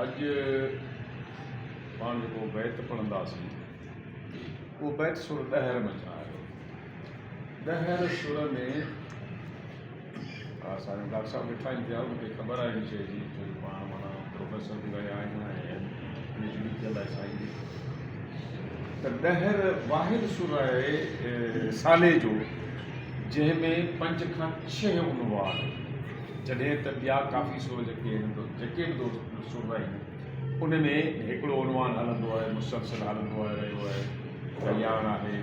अज पाण जेको बैत पढ़ंदासीं उहो बैत सुर ॾहर में आहे। ॾहर सुर में असांजा डॉक्टर साहिबु वेठा आहिनि पिया, मूंखे ख़बर आहे हिन शइ जी, छो जो पाण माना प्रोफेसर बि रहिया आहियूं ऐं पीएचडी थियल आहे साईं जी। त ॾहर वाहिद सुर आहे साले जो, जंहिंमें 5 खां 6 उनवान, जॾहिं त ॿिया काफ़ी सुर जेके आहिनि जेके बि सुर आहिनि उन में हिकिड़ो उनवान हलंदो आहे, मुसलसल हलंदो आहे, रहियो आहे, कल्याण आहे,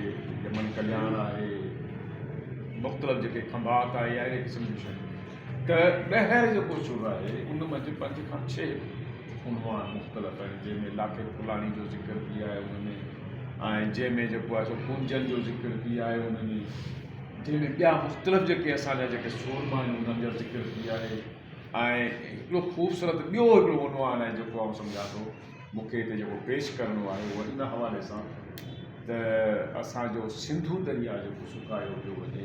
यमन कल्याण आहे, मुख़्तलिफ़ जेके खंभात आहे, अहिड़े क़िस्म जूं शयूं। त ॾहर जेको सुर आहे उन मंझि 5 खां 6 उनवान मुख़्तलिफ़ आहिनि, जंहिंमें लाखे फुलानी जो ज़िक्र बि आहे उनमें, ऐं जंहिंमें जेको आहे सो कुंजन जो ज़िक्र बि आहे उनमें, जंहिंमें ॿिया मुख़्तलिफ़ जेके असांजा जेके सूरमा आहिनि उन्हनि जो ज़िक्र बि आहे। ऐं हिकिड़ो ख़ूबसूरत ॿियो हिकिड़ो उनवान आहे जेको आउं सम्झां थो मूंखे हिते जेको पेश करिणो आहे उहो इन हवाले सां त असांजो सिंधू दरिया जेको सुकायो पियो वञे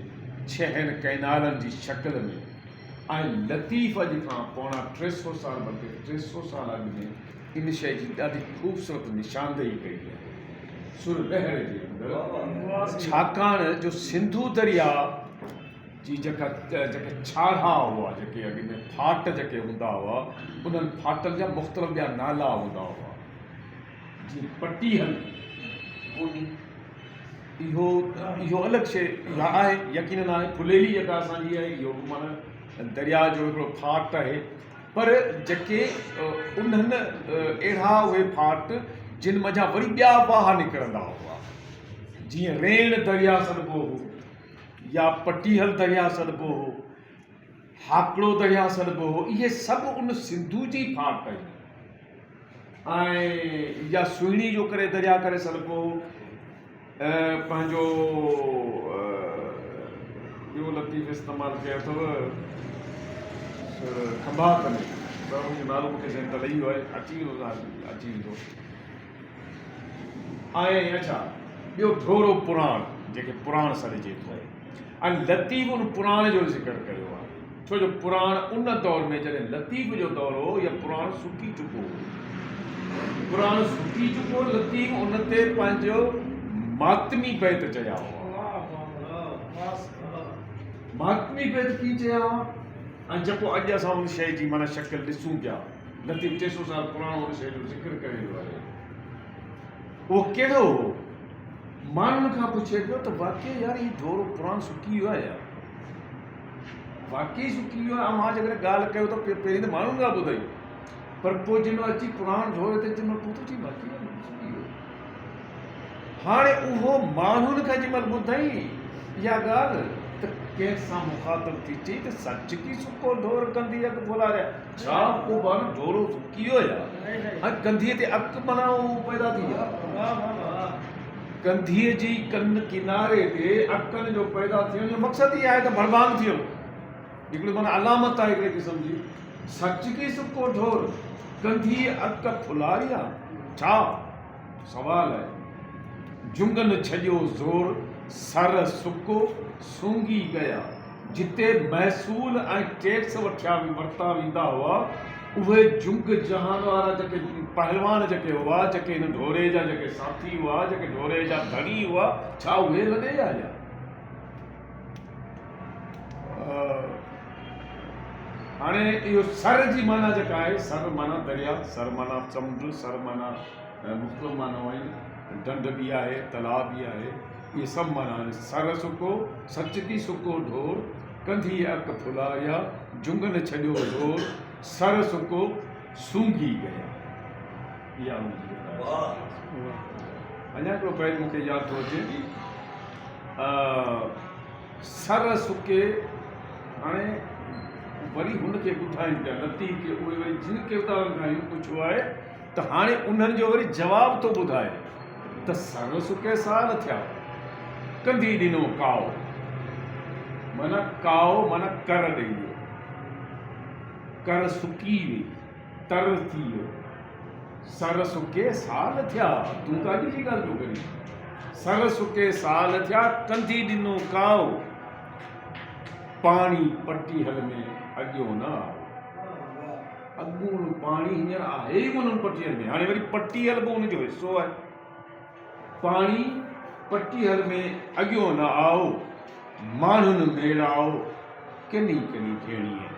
6 कैनालनि जी शक्ल में, ऐं लतीफ़ अॼु खां पौणा 300 साल बल्कि 300 साल अॻु में इन शइ जी ॾाढी ख़ूबसूरत निशानदेही कई आहे सुर ॾहर जे अंदरि, छाकाणि जो सिंधू दरिया जी जेका छाड़ा हुआ, जेके अॻु में फाट जेके हूंदा हुआ, उन्हनि फाटनि जा मुख़्तलिफ़ ॿिया नाला हूंदा हुआ, जीअं पटीहल, इहो अलॻि शइ आहे, यकीनन आहे। फुलेली जेका असांजी आहे इहो माना दरिया जो हिकिड़ो फाट आहे, पर जेके उन्हनि अहिड़ा उहे फाट जिन मथां वरी ॿिया वाह निकिरंदा हुआ, जीअं रेण दरिया सॾिबो हो, या पटीहल दरिया सॾिबो हो, हाकड़ो दरिया सॾिबो हो, इहे सभु उन सिंधू जी फाट आहिनि। ऐं या सुहिणी जो करे दरिया करे सॾिबो हो, पंहिंजो ॿियो लतीफ़ इस्तेमालु कयो अथव खंभात में, पर उनजो नालो मूंखे ज़हन त लही वियो आहे, अची वेंदो। ऐं अच्छा ॿियो ढोरो पुराण, जेके पुराण सॾिजे थो, ऐं लतीफ़ उन पुराण जो ज़िक्र कयो आहे, छो जो पुराण उन दौर में जॾहिं लतीफ़ जो दौर हो या पुराण सुकी चुको हो, पुराण सुकी चुको, लतीफ़ उन ते पंहिंजो मातमी बैत चया हुआ। मातमी बैत की चया हुआ, ऐं जेको अॼु असां उन शइ जी माना शक्ल ॾिसूं पिया, लतीफ़ 300 साल पुराणो उन शइ जो ज़िक्र करे वियो आहे, उहो कहिड़ो हो? माण्हुनि खां पुछे पियो त वाक़ई यार हीउ ढोरो पुराण सुकी वियो आहे यार, वाक़ई सुकी वियो आहे। मां जेकॾहिं ॻाल्हि कयो त पहिरीं त माण्हुनि खां ॿुधाई, पर पोइ जंहिंमहिल अची पुराण ढोरे ते जंहिंमहिल पहुतो थी वाक़ई सुकी वियो। हाणे उहो माण्हुनि खां जंहिंमहिल ॿुधाई इहा ॻाल्हि त कंहिंसां मुखातिब थी चई त सच की सुको ढोर कंधी अॻु फुलारिया, छा को बान ढोरो सुकी वियो यार, ऐं कंधीअ ते अक माना पैदा थी विया, कंधीअ जी कन किनारे ते अकनि जो पैदा थियण जो मक़सदु इहा आहे त बर्बाद थियो, हिकिड़ी माना अलामत आहे हिकिड़े क़िस्म जी। सच की सुको ढोर कंधी अक फुलारिया, छा सवाल आहे। जुंगन छॾियो ज़ोर, सर सुको सूंघी गया, जिते महसूल ऐं टैक्स वरिता वेंदा हुआ, उहे जुंग जहान वारा जेके पहलवान जेके हुआ, जेके हिन ढोरे जा जेके साथी हुआ, जेके ढोरे जा धनी हुआ, छा उहे लॻे या हाणे इहो सर जी माना जेका आहे, सर माना दरिया, सर माना समुंड, सर माना मुख़्तलिफ़ माना आहिनि, ढंढ बि आहे, तलाब बि आहे, इहे सभु माना आहिनि। सर सुको, सच की सुको ढोर, कंधी अक फुलारिया, जुंगन छॾियो ज़ोर, सर सुको सूंघी गया, इहा अञा हिकिड़ो बैत मूंखे यादि थो अचे, सर सुके, हाणे वरी हुनखे ॿुधाइनि पिया लतीफ़ खे, उहे वरी जिन किरदारनि खां पुछियो आहे त हाणे उन्हनि जो वरी जवाबु थो ॿुधाए त सर सुके साल थिया, कंधी ॾिनो काओ, माना काओ माना कर ॾेई वियो, कर सुकी वई, तर थी वियो, सर सुके साल थिया, तूं त अॼु जी ॻाल्हि पियो करीं, सर सुके साल थिया, कंधी ॾिनो काओ, पाणी पटीहल में अॻियो न अॻूं पाणी हींअर आहे ई कोन पटियल में, हाणे वरी पटियल बि उनजो हिसो आहे। पाणी पटियल में अॻियो न आओ, माण्हुनि में आओ, किनी किनी थियणी आहे।